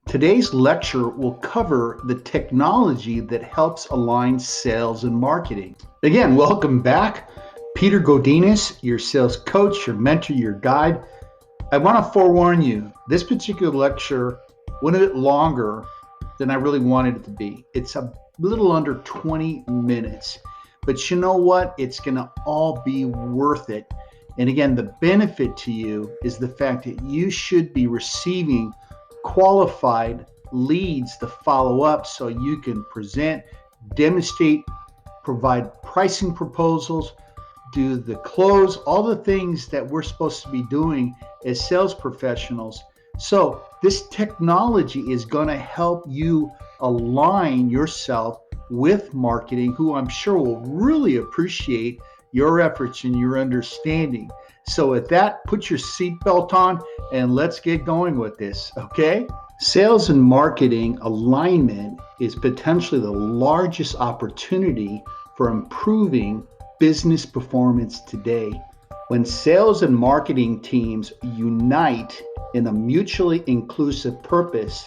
Today's lecture will cover the technology that helps align sales and marketing. Again, welcome back. Peter Godinez, your sales coach, your mentor, your guide. I want to forewarn you, this particular lecture went a bit longer than I really wanted it to be. It's a little under 20 minutes, but you know what? It's going to all be worth it. And again, the benefit to you is the fact that you should be receiving qualified leads to follow up so you can present, demonstrate, provide pricing proposals, do the close, all the things that we're supposed to be doing as sales professionals. So this technology is going to help you align yourself with marketing, who I'm sure will really appreciate your efforts and your understanding. So with that, put your seatbelt on and let's get going with this, okay? Sales and marketing alignment is potentially the largest opportunity for improving business performance today. When sales and marketing teams unite in a mutually inclusive purpose,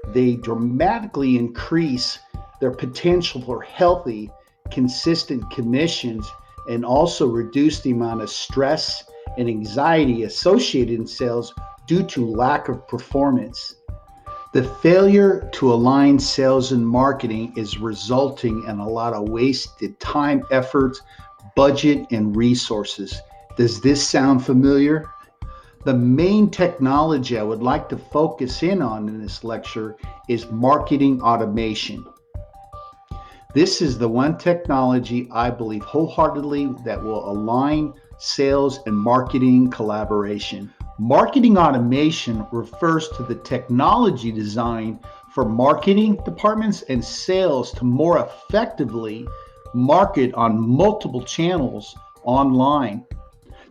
they dramatically increase their potential for healthy, consistent commissions and also reduce the amount of stress and anxiety associated in sales due to lack of performance. The failure to align sales and marketing is resulting in a lot of wasted time, effort, budget, and resources. Does this sound familiar? The main technology I would like to focus in on in this lecture is marketing automation. This is the one technology I believe wholeheartedly that will align sales and marketing collaboration. Marketing automation refers to the technology designed for marketing departments and sales to more effectively market on multiple channels online.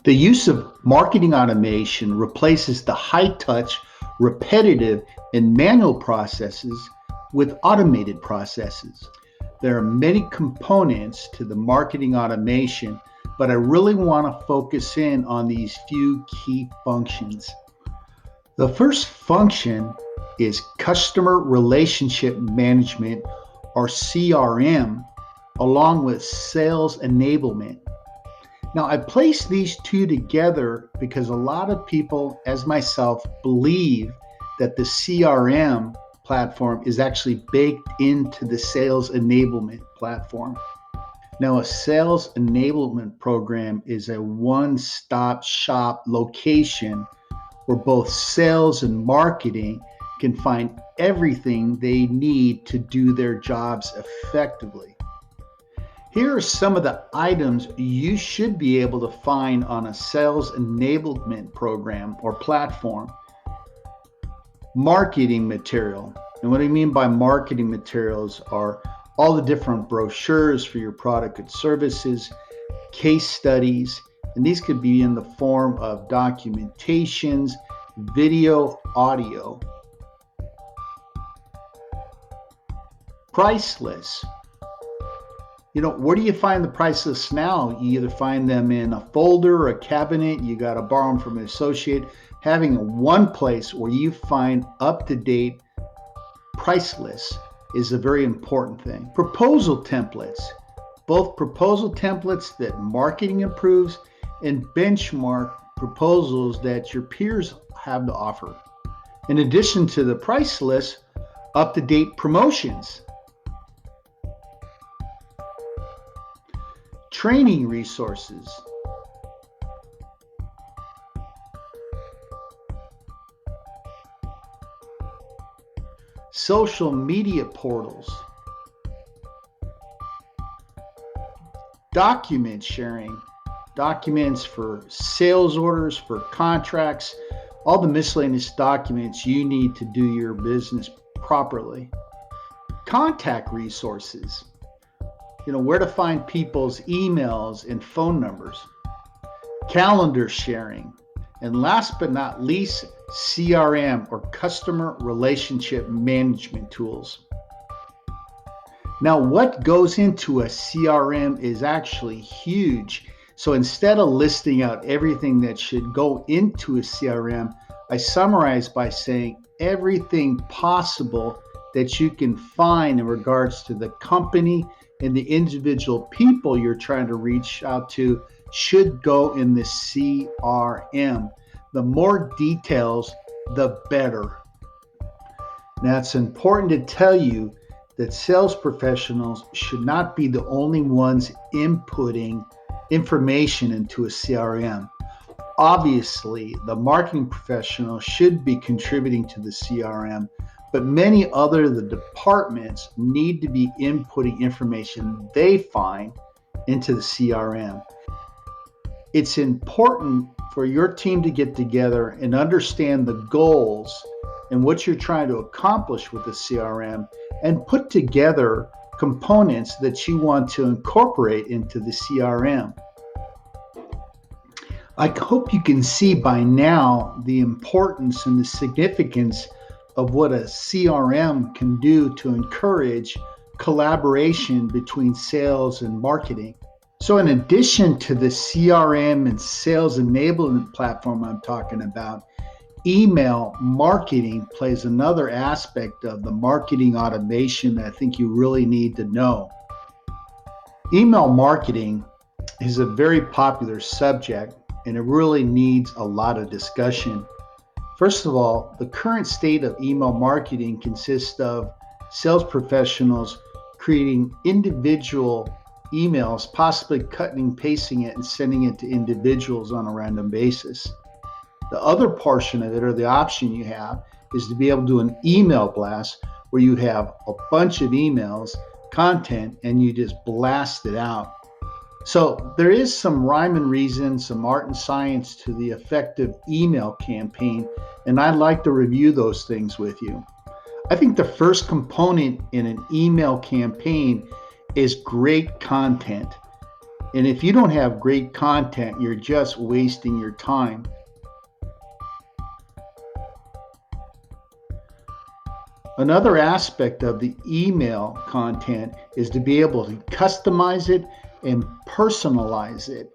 The use of marketing automation replaces the high-touch, repetitive, and manual processes with automated processes. There are many components to the marketing automation, but I really want to focus in on these few key functions. The first function is customer relationship management, or CRM, along with sales enablement. Now, I place these two together because a lot of people, as myself, believe that the CRM platform is actually baked into the sales enablement platform. Now, a sales enablement program is a one-stop shop location where both sales and marketing can find everything they need to do their jobs effectively. Here are some of the items you should be able to find on a sales enablement program or platform. Marketing material. And what I mean by marketing materials are all the different brochures for your product and services, case studies, and these could be in the form of documentations, video, audio. Price lists. Where do you find the price lists now? You either find them in a folder or a cabinet, you got to borrow them from an associate. Having one place where you find up-to-date price lists is a very important thing. Proposal templates, both proposal templates that marketing approves and benchmark proposals that your peers have to offer. In addition to the price list, up-to-date promotions. Training resources. Social media portals. Document sharing. Documents for sales orders, for contracts, all the miscellaneous documents you need to do your business properly. Contact resources. Where to find people's emails and phone numbers. Calendar sharing. And last but not least, CRM, or customer relationship management tools. Now, what goes into a CRM is actually huge. So instead of listing out everything that should go into a CRM, I summarize by saying everything possible that you can find in regards to the company and the individual people you're trying to reach out to should go in the CRM. The more details, the better. Now, it's important to tell you that sales professionals should not be the only ones inputting information into a CRM. Obviously, the marketing professional should be contributing to the CRM, but many other the departments need to be inputting information they find into the CRM. It's important for your team to get together and understand the goals and what you're trying to accomplish with the CRM and put together components that you want to incorporate into the CRM. I hope you can see by now the importance and the significance of what a CRM can do to encourage collaboration between sales and marketing. So, in addition to the CRM and sales enablement platform I'm talking about, email marketing plays another aspect of the marketing automation that I think you really need to know. Email marketing is a very popular subject and it really needs a lot of discussion. First of all, the current state of email marketing consists of sales professionals creating individual emails, possibly cutting and pasting it and sending it to individuals on a random basis. The other portion of it, or the option you have, is to be able to do an email blast where you have a bunch of emails, content, and you just blast it out. So there is some rhyme and reason, some art and science to the effective email campaign, and I'd like to review those things with you. I think the first component in an email campaign is great content. And if you don't have great content, you're just wasting your time. Another aspect of the email content is to be able to customize it and personalize it.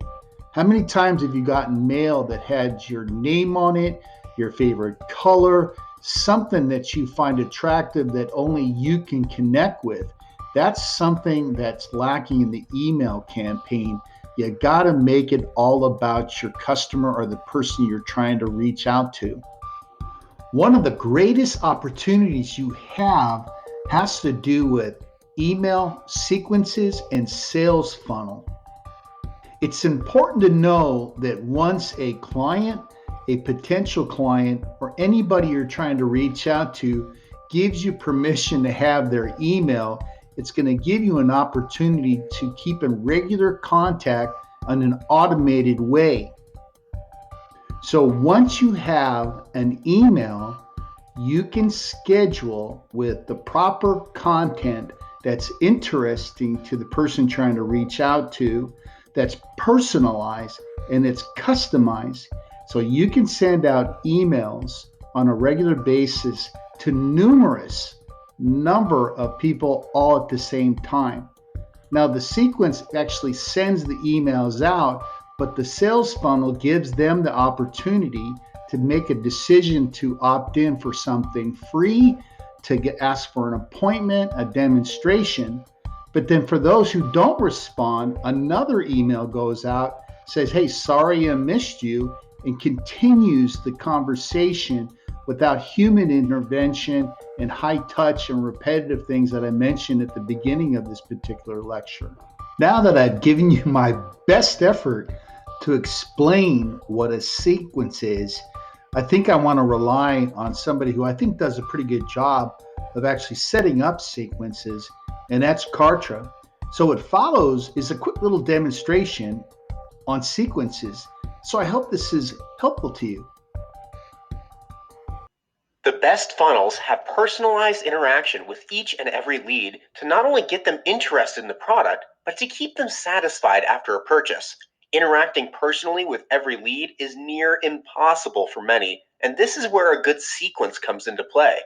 How many times have you gotten mail that had your name on it, your favorite color, something that you find attractive that only you can connect with? That's something that's lacking in the email campaign. You got to make it all about your customer or the person you're trying to reach out to. One of the greatest opportunities you have has to do with email sequences and sales funnel. It's important to know that once a client, a potential client, or anybody you're trying to reach out to gives you permission to have their email, it's going to give you an opportunity to keep in regular contact in an automated way. So once you have an email, you can schedule with the proper content that's interesting to the person trying to reach out to, that's personalized and it's customized. So you can send out emails on a regular basis to numerous number of people all at the same time. Now the sequence actually sends the emails out, but the sales funnel gives them the opportunity to make a decision to opt in for something free, to ask for an appointment, a demonstration. But then for those who don't respond, another email goes out, says, hey, sorry I missed you, and continues the conversation without human intervention and high touch and repetitive things that I mentioned at the beginning of this particular lecture. Now that I've given you my best effort to explain what a sequence is, I think I want to rely on somebody who I think does a pretty good job of actually setting up sequences, and that's Kartra. So what follows is a quick little demonstration on sequences. So I hope this is helpful to you. The best funnels have personalized interaction with each and every lead to not only get them interested in the product, but to keep them satisfied after a purchase. Interacting personally with every lead is near impossible for many, and this is where a good sequence comes into play.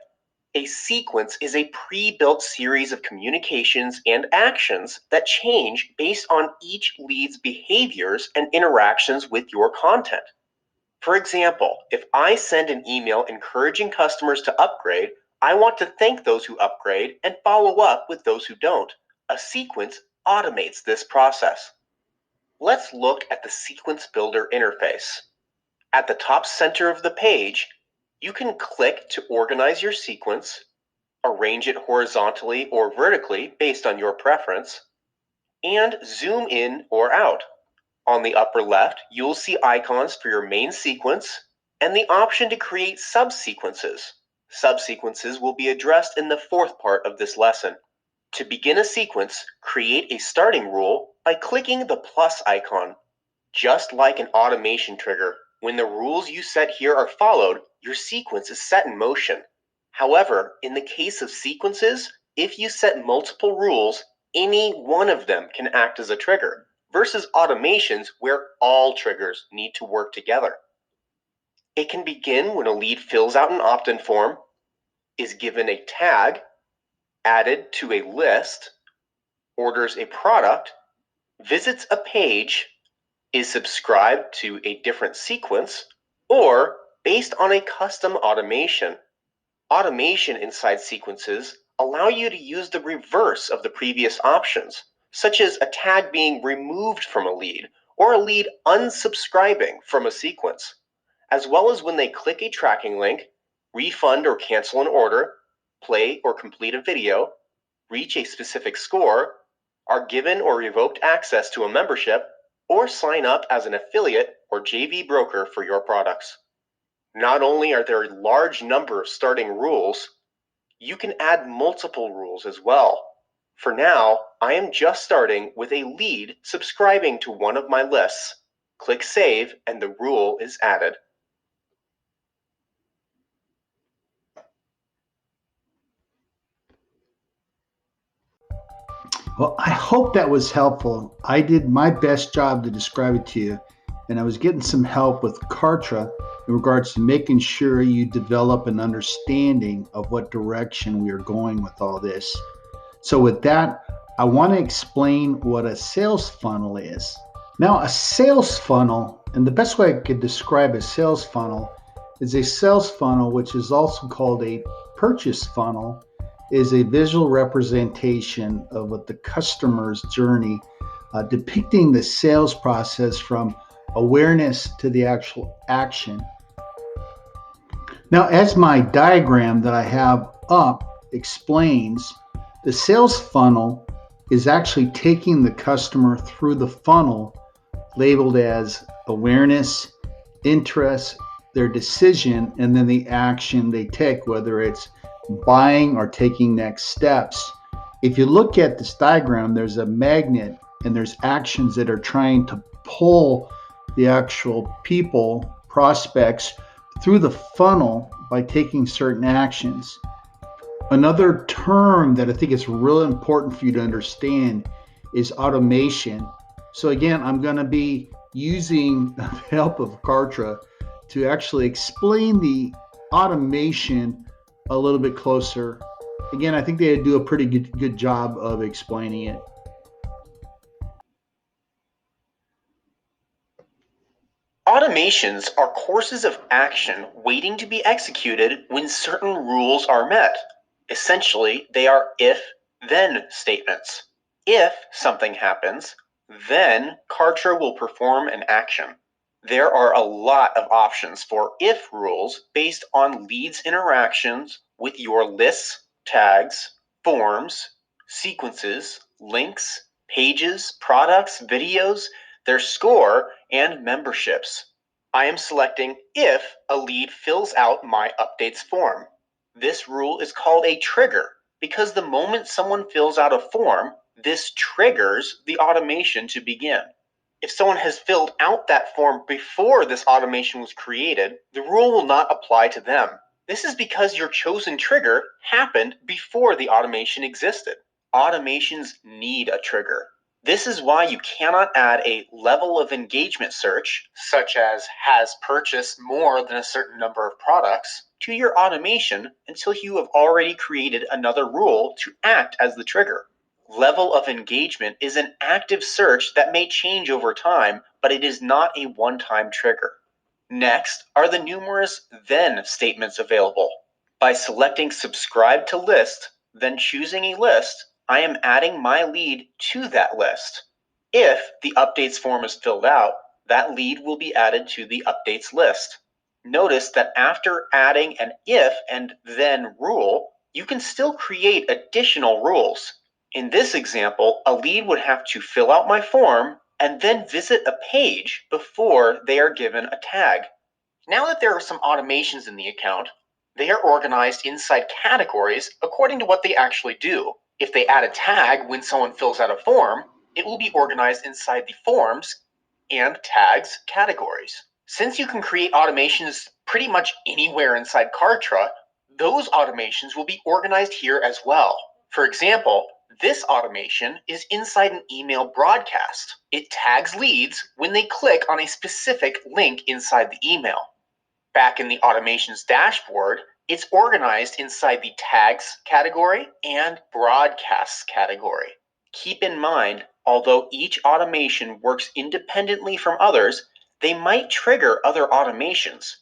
A sequence is a pre-built series of communications and actions that change based on each lead's behaviors and interactions with your content. For example, if I send an email encouraging customers to upgrade, I want to thank those who upgrade and follow up with those who don't. A sequence automates this process. Let's look at the Sequence Builder interface. At the top center of the page, you can click to organize your sequence, arrange it horizontally or vertically based on your preference, and zoom in or out. On the upper left, you'll see icons for your main sequence and the option to create subsequences. Subsequences will be addressed in the fourth part of this lesson. To begin a sequence, create a starting rule by clicking the plus icon. Just like an automation trigger, when the rules you set here are followed, your sequence is set in motion. However, in the case of sequences, if you set multiple rules, any one of them can act as a trigger, versus automations where all triggers need to work together. It can begin when a lead fills out an opt-in form, is given a tag, added to a list, orders a product, visits a page, is subscribed to a different sequence, or based on a custom automation. Automation inside sequences allow you to use the reverse of the previous options, such as a tag being removed from a lead or a lead unsubscribing from a sequence, as well as when they click a tracking link, refund or cancel an order, play or complete a video, reach a specific score, are given or revoked access to a membership, or sign up as an affiliate or JV broker for your products. Not only are there a large number of starting rules, you can add multiple rules as well. For now, I am just starting with a lead subscribing to one of my lists. Click Save and the rule is added. Well, I hope that was helpful. I did my best job to describe it to you, and I was getting some help with Kartra in regards to making sure you develop an understanding of what direction we are going with all this. So, with that, I want to explain what a sales funnel is. Now, a sales funnel, and the best way I could describe a sales funnel is a sales funnel, which is also called a purchase funnel, is a visual representation of what the customer's journey, depicting the sales process from awareness to the actual action. Now, as my diagram that I have up explains, the sales funnel is actually taking the customer through the funnel labeled as awareness, interest, their decision, and then the action they take, whether it's buying or taking next steps. If you look at this diagram, there's a magnet and there's actions that are trying to pull the actual people, prospects, through the funnel by taking certain actions. Another term that I think is really important for you to understand is automation. So again, I'm going to be using the help of Kartra to actually explain the automation a little bit closer. Again, I think they do a pretty good job of explaining it. Automations are courses of action waiting to be executed when certain rules are met. Essentially, they are if-then statements. If something happens, then Kartra will perform an action. There are a lot of options for if rules based on leads' interactions with your lists, tags, forms, sequences, links, pages, products, videos, their score, and memberships. I am selecting if a lead fills out my updates form. This rule is called a trigger because the moment someone fills out a form, this triggers the automation to begin. If someone has filled out that form before this automation was created, the rule will not apply to them. This is because your chosen trigger happened before the automation existed. Automations need a trigger. This is why you cannot add a level of engagement search, such as has purchased more than a certain number of products, to your automation until you have already created another rule to act as the trigger. Level of engagement is an active search that may change over time, but it is not a one-time trigger. Next are the numerous then statements available. By selecting subscribe to list, then choosing a list, I am adding my lead to that list. If the updates form is filled out, that lead will be added to the updates list. Notice that after adding an if and then rule, you can still create additional rules. In this example, a lead would have to fill out my form and then visit a page before they are given a tag. Now that there are some automations in the account, they are organized inside categories according to what they actually do. If they add a tag when someone fills out a form, it will be organized inside the forms and tags categories. Since you can create automations pretty much anywhere inside Kartra, those automations will be organized here as well. For example, this automation is inside an email broadcast. It tags leads when they click on a specific link inside the email. Back in the automations dashboard, it's organized inside the tags category and broadcasts category. Keep in mind, although each automation works independently from others, they might trigger other automations.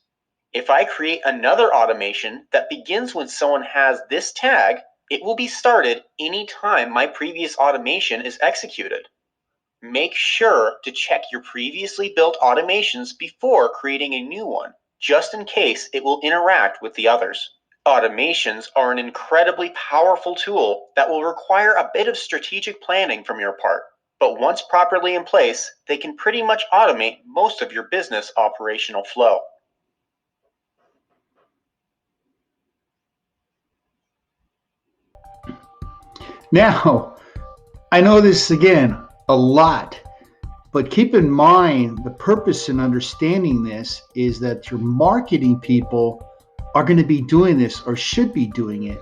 If I create another automation that begins when someone has this tag, it will be started anytime my previous automation is executed. Make sure to check your previously built automations before creating a new one, just in case it will interact with the others. Automations are an incredibly powerful tool that will require a bit of strategic planning from your part, but once properly in place, they can pretty much automate most of your business operational flow. Now, I know this again a lot, but keep in mind the purpose in understanding this is that your marketing people are going to be doing this or should be doing it.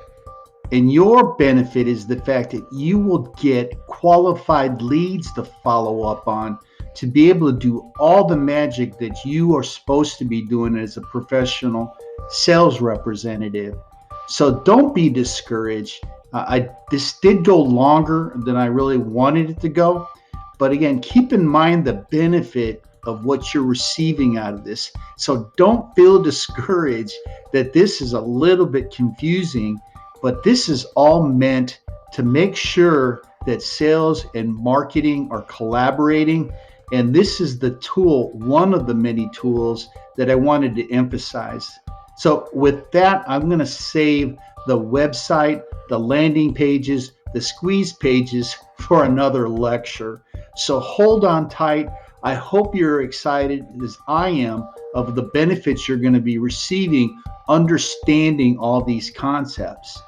And your benefit is the fact that you will get qualified leads to follow up on to be able to do all the magic that you are supposed to be doing as a professional sales representative. So don't be discouraged. This did go longer than I really wanted it to go. But again, keep in mind the benefit of what you're receiving out of this. So don't feel discouraged that this is a little bit confusing, but this is all meant to make sure that sales and marketing are collaborating. And this is the tool, one of the many tools that I wanted to emphasize. So with that, I'm going to save the website, the landing pages, the squeeze pages for another lecture. So hold on tight. I hope you're excited as I am of the benefits you're going to be receiving understanding all these concepts.